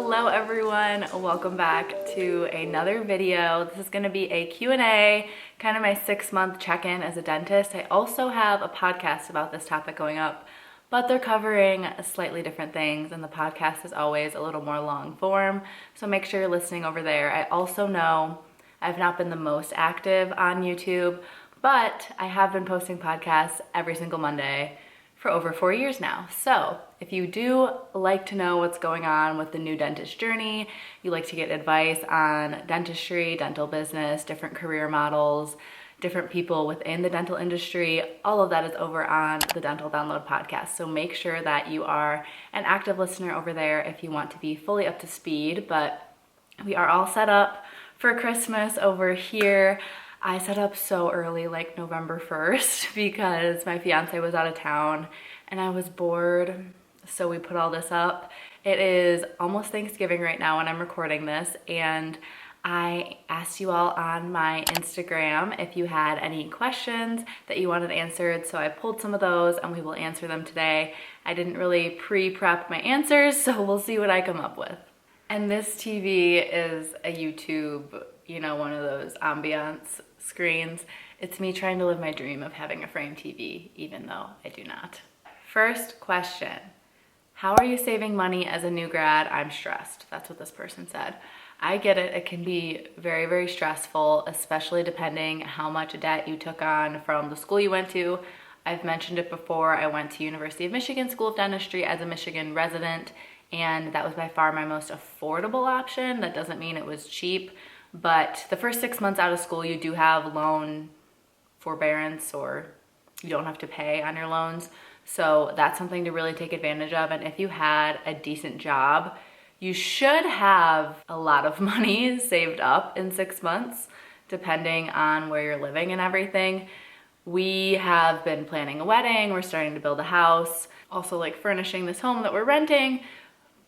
Hello everyone, welcome back to another video. This is going to be a Q&A, kind of my 6-month check-in as a dentist. I also have a podcast about this topic going up, but they're covering slightly different things, and the podcast is always a little more long form, so make sure you're listening over there. I also know I've not been the most active on YouTube, but I have been posting podcasts every single Monday for over 4 years now. So if you do like to know what's going on with the new dentist journey, you like to get advice on dentistry, dental business, different career models, different people within the dental industry, all of that is over on the Dental Download podcast. So make sure that you are an active listener over there if you want to be fully up to speed. But we are all set up for Christmas over here. I set up so early, like November 1st, because my fiance was out of town and I was bored, so we put all this up. It is almost Thanksgiving right now when I'm recording this, and I asked you all on my Instagram if you had any questions that you wanted answered, so I pulled some of those and we will answer them today. I didn't really pre-prep my answers, so we'll see what I come up with. And this TV is a YouTube, you know, one of those ambiance screens. It's me trying to live my dream of having a frame TV, even though I do not. First question, how are you saving money as a new grad? I'm stressed. That's what this person said. I get it. It can be very, very stressful, especially depending how much debt you took on from the school you went to. I've mentioned it before. I went to University of Michigan School of Dentistry as a Michigan resident, and that was by far my most affordable option. That doesn't mean it was cheap, but the first 6 months out of school, you do have loan forbearance, or you don't have to pay on your loans. So that's something to really take advantage of. And if you had a decent job, you should have a lot of money saved up in 6 months, depending on where you're living and everything. We have been planning a wedding. We're starting to build a house. Also, like, furnishing this home that we're renting.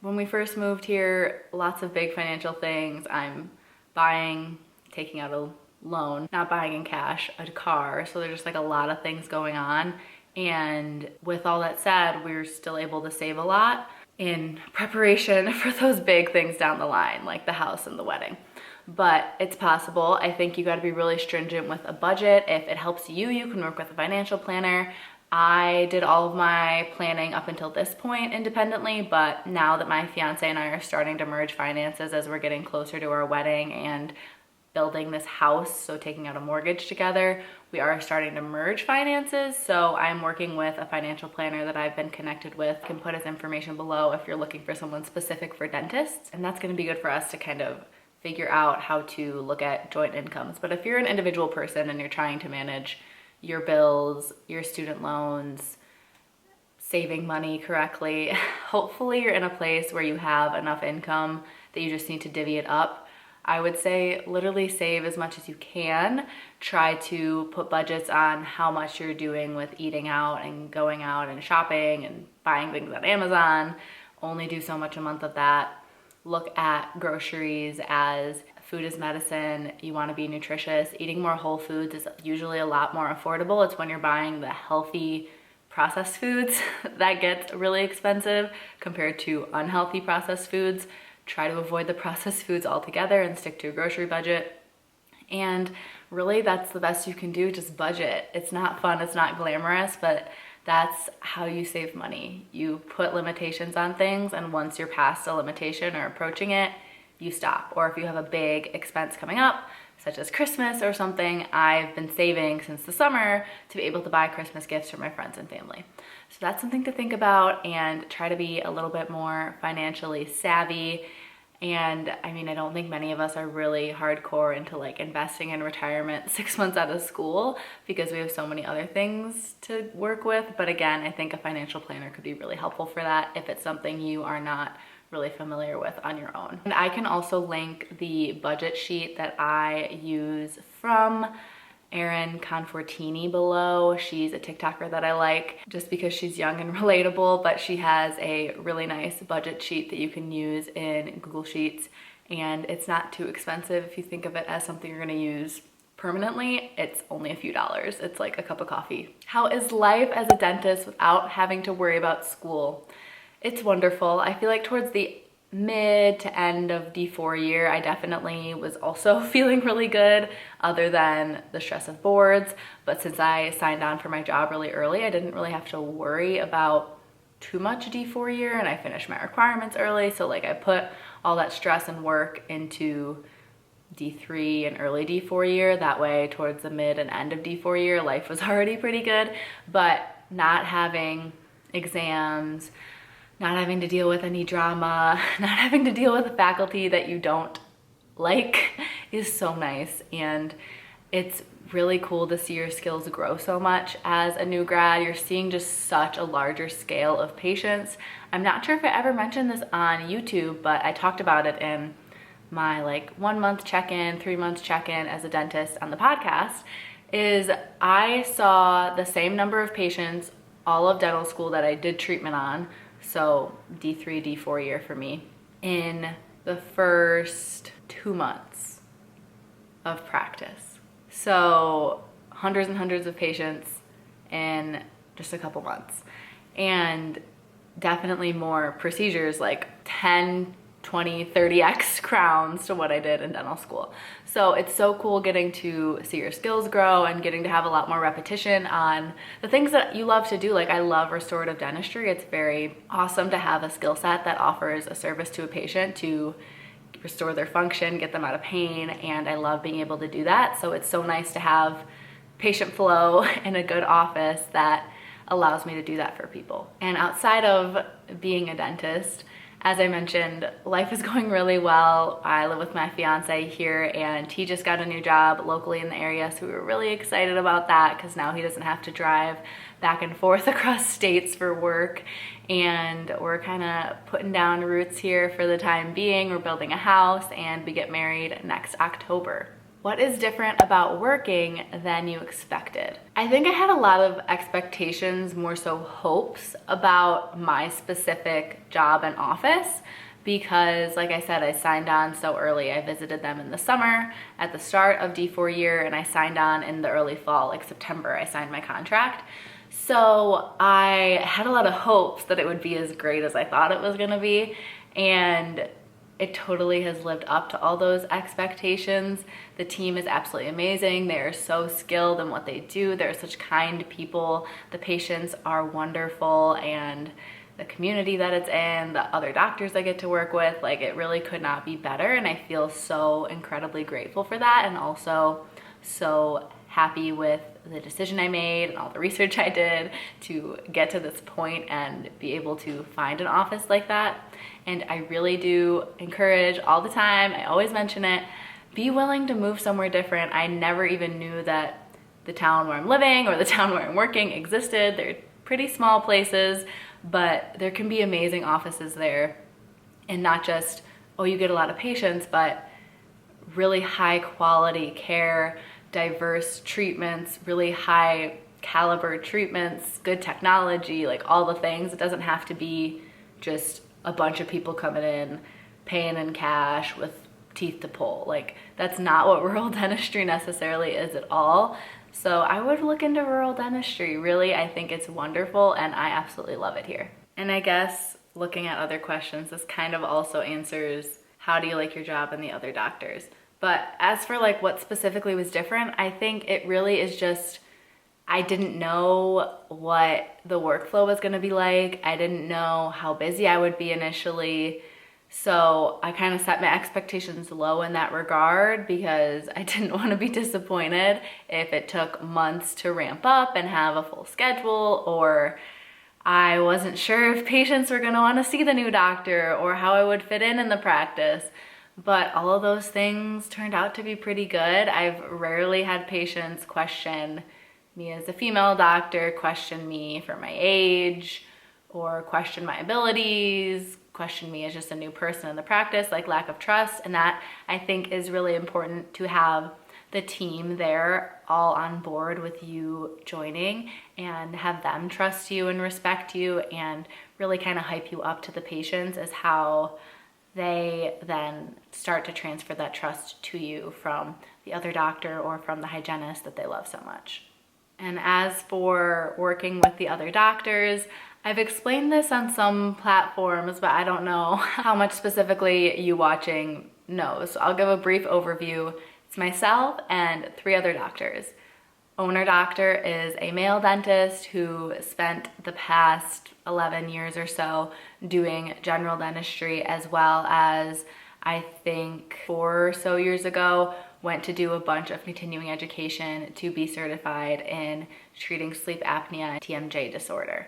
When we first moved here, lots of big financial things. I'm buying, taking out a loan, not buying in cash, a car. So there's just like a lot of things going on. And with all that said, we're still able to save a lot in preparation for those big things down the line, like the house and the wedding. But it's possible. I think you got to be really stringent with a budget. If it helps you, you can work with a financial planner. I did all of my planning up until this point independently, but now that my fiance and I are starting to merge finances as we're getting closer to our wedding and building this house, so taking out a mortgage together, we are starting to merge finances. So I'm working with a financial planner that I've been connected with. I can put his information below if you're looking for someone specific for dentists. And that's going to be good for us to kind of figure out how to look at joint incomes. But if you're an individual person and you're trying to manage your bills, your student loans, saving money correctly, hopefully you're in a place where you have enough income that you just need to divvy it up. I would say literally save as much as you can. Try to put budgets on how much you're doing with eating out and going out and shopping and buying things on Amazon. Only do so much a month of that. Look at groceries as food is medicine. You want to be nutritious. Eating more whole foods is usually a lot more affordable. It's when you're buying the healthy processed foods that gets really expensive compared to unhealthy processed foods. Try to avoid the processed foods altogether and stick to a grocery budget. And really, that's the best you can do, just budget. It's not fun, it's not glamorous, but that's how you save money. You put limitations on things, and once you're past a limitation or approaching it, you stop. Or if you have a big expense coming up, such as Christmas or something, I've been saving since the summer to be able to buy Christmas gifts for my friends and family. So that's something to think about, and try to be a little bit more financially savvy. And I mean, I don't think many of us are really hardcore into like investing in retirement 6 months out of school because we have so many other things to work with. But again, I think a financial planner could be really helpful for that if it's something you are not really familiar with on your own. And I can also link the budget sheet that I use from Erin Confortini below. She's a TikToker that I like just because she's young and relatable, but she has a really nice budget sheet that you can use in Google Sheets, and it's not too expensive if you think of it as something you're gonna use permanently. It's only a few dollars. It's like a cup of coffee. How is life as a dentist without having to worry about school? It's wonderful. I feel like towards the mid to end of D4 year, I definitely was also feeling really good other than the stress of boards. But since I signed on for my job really early, I didn't really have to worry about too much D4 year, and I finished my requirements early. So like I put all that stress and work into D3 and early D4 year. That way towards the mid and end of D4 year, life was already pretty good. But not having exams, not having to deal with any drama, not having to deal with a faculty that you don't like is so nice. And it's really cool to see your skills grow so much as a new grad. You're seeing just such a larger scale of patients. I'm not sure if I ever mentioned this on YouTube, but I talked about it in my like 1 month check-in, 3 months check-in as a dentist on the podcast, is I saw the same number of patients all of dental school that I did treatment on, so D3, D4 year for me, in the first 2 months of practice. So hundreds and hundreds of patients in just a couple months. And definitely more procedures, like 10, 20, 30x crowns to what I did in dental school. So it's so cool getting to see your skills grow and getting to have a lot more repetition on the things that you love to do. Like I love restorative dentistry. It's very awesome to have a skill set that offers a service to a patient to restore their function, get them out of pain, and I love being able to do that. So it's so nice to have patient flow in a good office that allows me to do that for people. And outside of being a dentist, as I mentioned, life is going really well. I live with my fiance here, and he just got a new job locally in the area, so we were really excited about that because now he doesn't have to drive back and forth across states for work. And we're kind of putting down roots here for the time being. We're building a house, and we get married next October. What is different about working than you expected? I think I had a lot of expectations, more so hopes, about my specific job and office because, like I said, I signed on so early. I visited them in the summer at the start of D4 year, and I signed on in the early fall, like September, I signed my contract. So I had a lot of hopes that it would be as great as I thought it was gonna be, and it totally has lived up to all those expectations. The team is absolutely amazing. They are so skilled in what they do. They're such kind people. The patients are wonderful, and the community that it's in, the other doctors I get to work with, like it really could not be better. And I feel so incredibly grateful for that, and also so happy with the decision I made and all the research I did to get to this point and be able to find an office like that. And I really do encourage all the time, I always mention it, be willing to move somewhere different. I never even knew that the town where I'm living or the town where I'm working existed. They're pretty small places, but there can be amazing offices there. And not just, oh, you get a lot of patients, but really high quality care, diverse treatments, really high caliber treatments, good technology, like all the things. It doesn't have to be just a bunch of people coming in, paying in cash with teeth to pull. Like that's not what rural dentistry necessarily is at all. So I would look into rural dentistry. Really, I think it's wonderful, and I absolutely love it here. And I guess looking at other questions, this kind of also answers, how do you like your job and the other doctors? But as for like what specifically was different, I think it really is just, I didn't know what the workflow was gonna be like. I didn't know how busy I would be initially. So I kind of set my expectations low in that regard because I didn't want to be disappointed if it took months to ramp up and have a full schedule, or I wasn't sure if patients were going to want to see the new doctor or how I would fit in the practice. But all of those things turned out to be pretty good. I've rarely had patients question me as a female doctor, question me for my age, or question my abilities, question me as just a new person in the practice, like lack of trust. And that I think is really important, to have the team there all on board with you joining and have them trust you and respect you and really kind of hype you up to the patients, is how they then start to transfer that trust to you from the other doctor or from the hygienist that they love so much. And as for working with the other doctors, I've explained this on some platforms, but I don't know how much specifically you watching knows. So I'll give a brief overview. It's myself and 3 other doctors. Owner doctor is a male dentist who spent the past 11 years or so doing general dentistry, as well as I think 4 or so years ago went to do a bunch of continuing education to be certified in treating sleep apnea and TMJ disorder.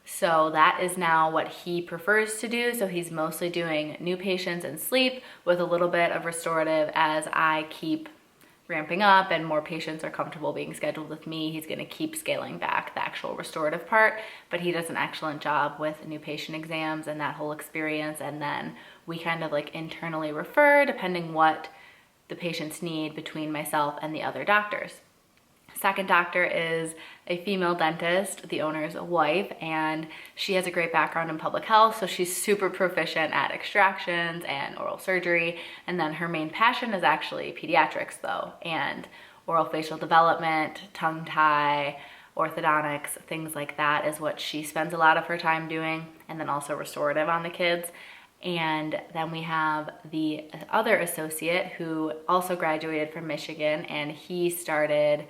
So that is now what he prefers to do. So he's mostly doing new patients and sleep with a little bit of restorative as I keep ramping up and more patients are comfortable being scheduled with me. He's gonna keep scaling back the actual restorative part, but he does an excellent job with new patient exams and that whole experience. And then we kind of like internally refer depending what the patients need between myself and the other doctors. Second doctor is a female dentist, the owner's wife, and she has a great background in public health, so she's super proficient at extractions and oral surgery. And then her main passion is actually pediatrics though, and oral facial development, tongue tie, orthodontics, things like that is what she spends a lot of her time doing, and then also restorative on the kids. And then we have the other associate who also graduated from Michigan, and he started,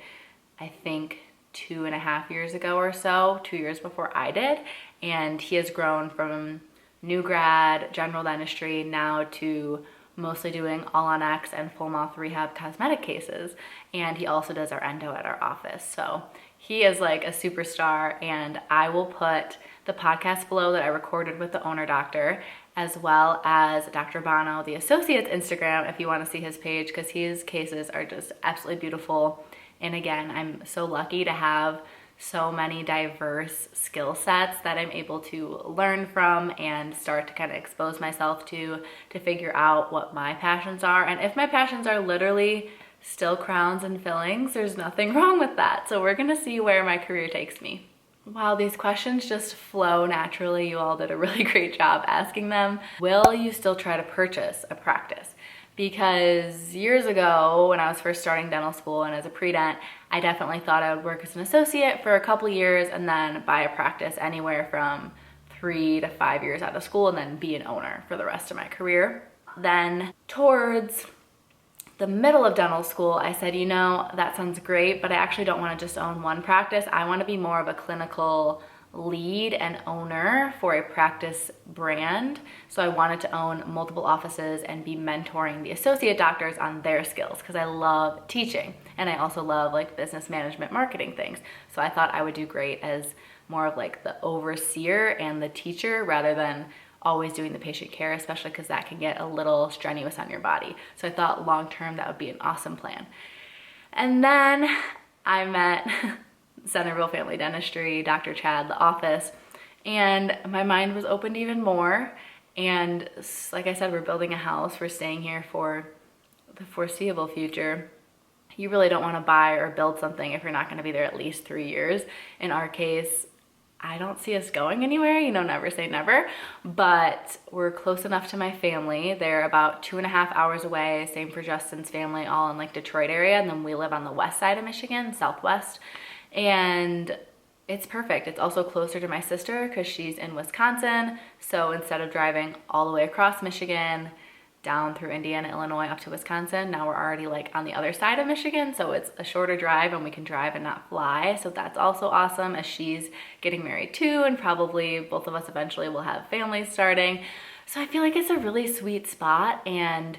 I think, 2.5 years ago or so, 2 years before I did. And he has grown from new grad, general dentistry, now to mostly doing all on X and full mouth rehab cosmetic cases. And he also does our endo at our office. So he is like a superstar, and I will put the podcast below that I recorded with the owner doctor, as well as Dr. Bono, the associate's Instagram, if you want to see his page, because his cases are just absolutely beautiful. And again, I'm so lucky to have so many diverse skill sets that I'm able to learn from and start to kind of expose myself to figure out what my passions are. And if my passions are literally still crowns and fillings, there's nothing wrong with that. So we're gonna see where my career takes me. Wow, these questions just flow naturally. You all did a really great job asking them. Will you still try to purchase a practice? Because years ago, when I was first starting dental school and as a pre-dent, I definitely thought I would work as an associate for a couple years and then buy a practice anywhere from 3 to 5 years out of school and then be an owner for the rest of my career. Then towards the middle of dental school, I said, you know, that sounds great, but I actually don't want to just own one practice. I want to be more of a clinical lead and owner for a practice brand. So I wanted to own multiple offices and be mentoring the associate doctors on their skills, because I love teaching and I also love like business management, marketing things. So I thought I would do great as more of like the overseer and the teacher rather than always doing the patient care, especially because that can get a little strenuous on your body. So I thought long term that would be an awesome plan. And then I met Centerville Family Dentistry, Dr. Chad, the office, and my mind was opened even more. And like I said, we're building a house, we're staying here for the foreseeable future. You really don't want to buy or build something if you're not going to be there at least 3 years. In our case, I don't see us going anywhere, you know, never say never, but we're close enough to my family. They're about 2.5 hours away, same for Justin's family, all in like Detroit area, and then we live on the west side of Michigan, southwest, and it's perfect. It's also closer to my sister because she's in Wisconsin, so instead of driving all the way across Michigan, down through Indiana, Illinois, up to Wisconsin, now we're already like on the other side of Michigan, so it's a shorter drive and we can drive and not fly. So that's also awesome, as she's getting married too, and probably both of us eventually will have families starting. So I feel like it's a really sweet spot, and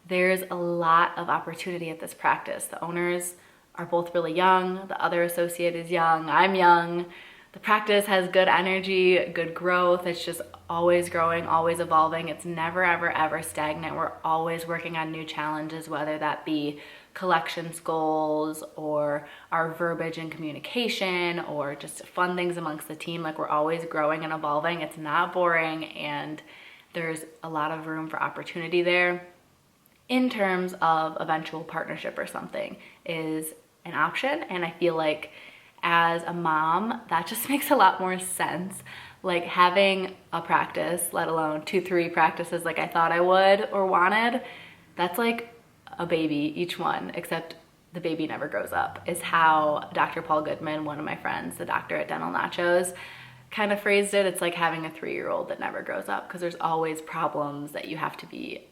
there's a lot of opportunity at this practice. The owners are both really young, the other associate is young, I'm young. The practice has good energy, good growth. It's just always growing, always evolving. It's never, ever, ever stagnant. We're always working on new challenges, whether that be collections goals or our verbiage and communication or just fun things amongst the team. Like, we're always growing and evolving. It's not boring, and there's a lot of room for opportunity there. In terms of eventual partnership or something is an option, and I feel like as a mom, that just makes a lot more sense. Like, having a practice, let alone 2-3 practices like I thought I would or wanted, that's like a baby, each one, except the baby never grows up, is how Dr. Paul Goodman, one of my friends, the doctor at Dental Nachos, kind of phrased it, it's like having a 3-year-old that never grows up, because there's always problems that you have to be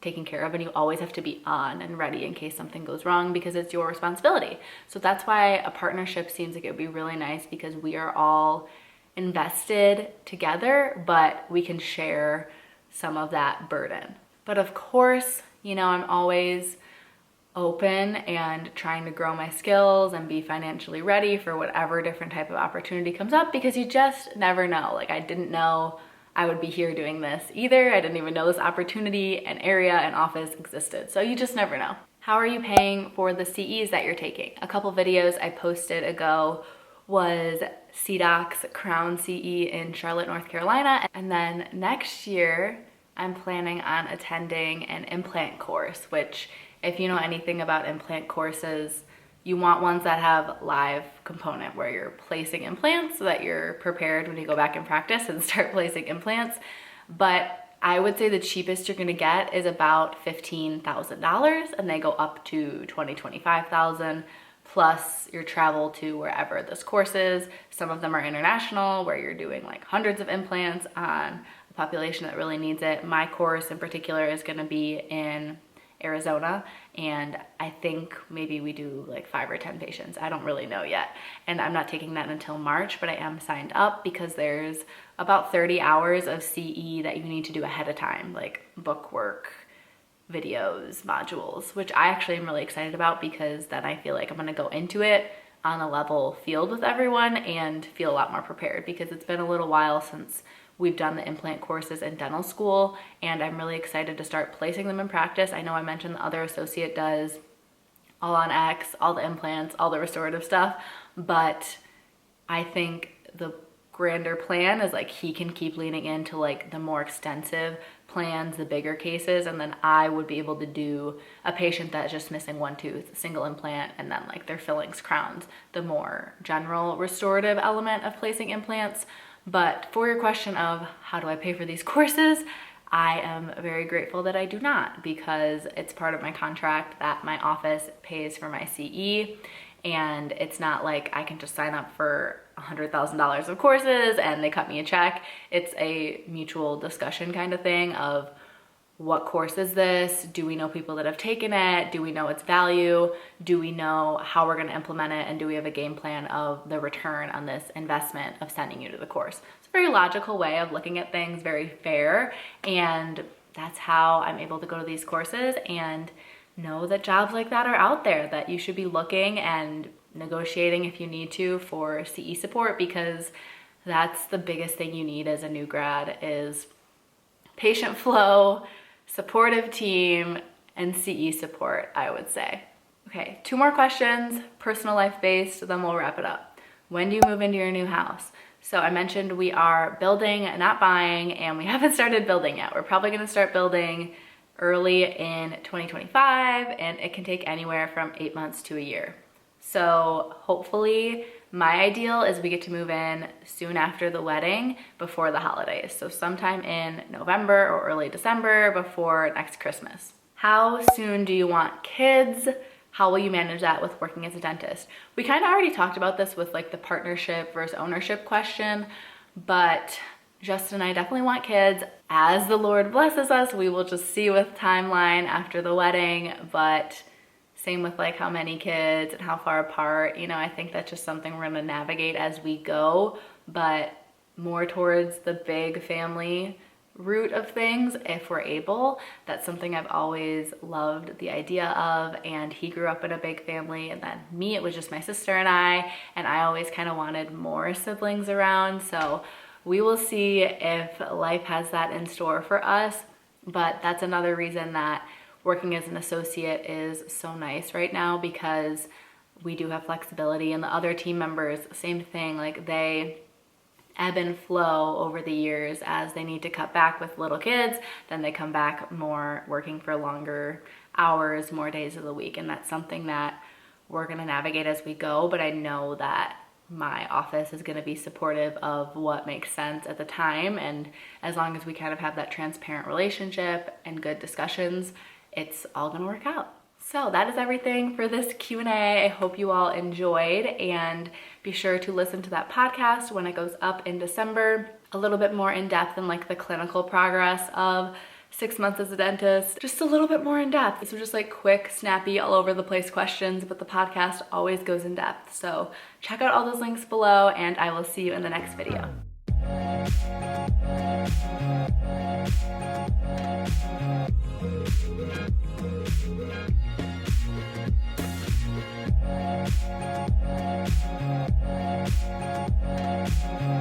taken care of, and you always have to be on and ready in case something goes wrong, because it's your responsibility. So that's why a partnership seems like it would be really nice, because we are all invested together, but we can share some of that burden. But of course, you know, I'm always open and trying to grow my skills and be financially ready for whatever different type of opportunity comes up, because you just never know. Like, I didn't know I would be here doing this either. I didn't even know this opportunity and area and office existed. So you just never know. How are you paying for the CEs that you're taking? A couple videos I posted ago was CDOC's Crown CE in Charlotte, North Carolina. And then next year, I'm planning on attending an implant course, which, if you know anything about implant courses, you want ones that have live component where you're placing implants so that you're prepared when you go back and practice and start placing implants. But I would say the cheapest you're gonna get is about $15,000, and they go up to $20,000, $25,000, plus your travel to wherever this course is. Some of them are international, where you're doing like hundreds of implants on a population that really needs it. My course in particular is gonna be in Arizona, and I think maybe we do like 5 or 10 patients. I don't really know yet, and I'm not taking that until March, but I am signed up because there's about 30 hours of CE that you need to do ahead of time, like book work, videos, modules, which I actually am really excited about, because then I feel like I'm gonna go into it on a level field with everyone and feel a lot more prepared, because it's been a little while since we've done the implant courses in dental school, and I'm really excited to start placing them in practice. I know I mentioned the other associate does all on X, all the implants, all the restorative stuff, but I think the grander plan is like he can keep leaning into like the more extensive plans, the bigger cases, and then I would be able to do a patient that's just missing one tooth, single implant, and then like their fillings, crowns, the more general restorative element of placing implants. But for your question of how do I pay for these courses, I am very grateful that I do not, because it's part of my contract that my office pays for my CE, and it's not like I can just sign up for $100,000 of courses and they cut me a check. It's a mutual discussion kind of thing of, what course is this? Do we know people that have taken it? Do we know its value? Do we know how we're going to implement it? And do we have a game plan of the return on this investment of sending you to the course? It's a very logical way of looking at things, very fair. And that's how I'm able to go to these courses and know that jobs like that are out there, that you should be looking and negotiating if you need to for CE support, because that's the biggest thing you need as a new grad is patient flow, supportive team, and CE support, I would say. Okay, 2 more questions, personal life based, then we'll wrap it up. When do you move into your new house? So I mentioned we are building, not buying, and we haven't started building yet. We're probably gonna start building early in 2025, and it can take anywhere from 8 months to a year. So hopefully, my ideal is we get to move in soon after the wedding, before the holidays. So sometime in November or early December, before next Christmas. How soon do you want kids? How will you manage that with working as a dentist? We kind of already talked about this with like the partnership versus ownership question, but Justin and I definitely want kids. As the Lord blesses us, we will just see with timeline after the wedding, but same with like how many kids and how far apart, you know, I think that's just something we're gonna navigate as we go, but more towards the big family route of things if we're able. That's something I've always loved the idea of, and he grew up in a big family, and then me, it was just my sister and I always kind of wanted more siblings around. So we will see if life has that in store for us, but that's another reason that working as an associate is so nice right now, because we do have flexibility, and the other team members, same thing, like they ebb and flow over the years as they need to cut back with little kids, then they come back more working for longer hours, more days of the week, and that's something that we're gonna navigate as we go, but I know that my office is going to be supportive of what makes sense at the time, and as long as we kind of have that transparent relationship and good discussions, it's all going to work out. So that is everything for this Q&A. I hope you all enjoyed, and be sure to listen to that podcast when it goes up in December. A little bit more in depth in like the clinical progress of 6 months as a dentist, just a little bit more in depth. These were just like quick, snappy, all over the place questions, but the podcast always goes in depth. So check out all those links below, and I will see you in the next video.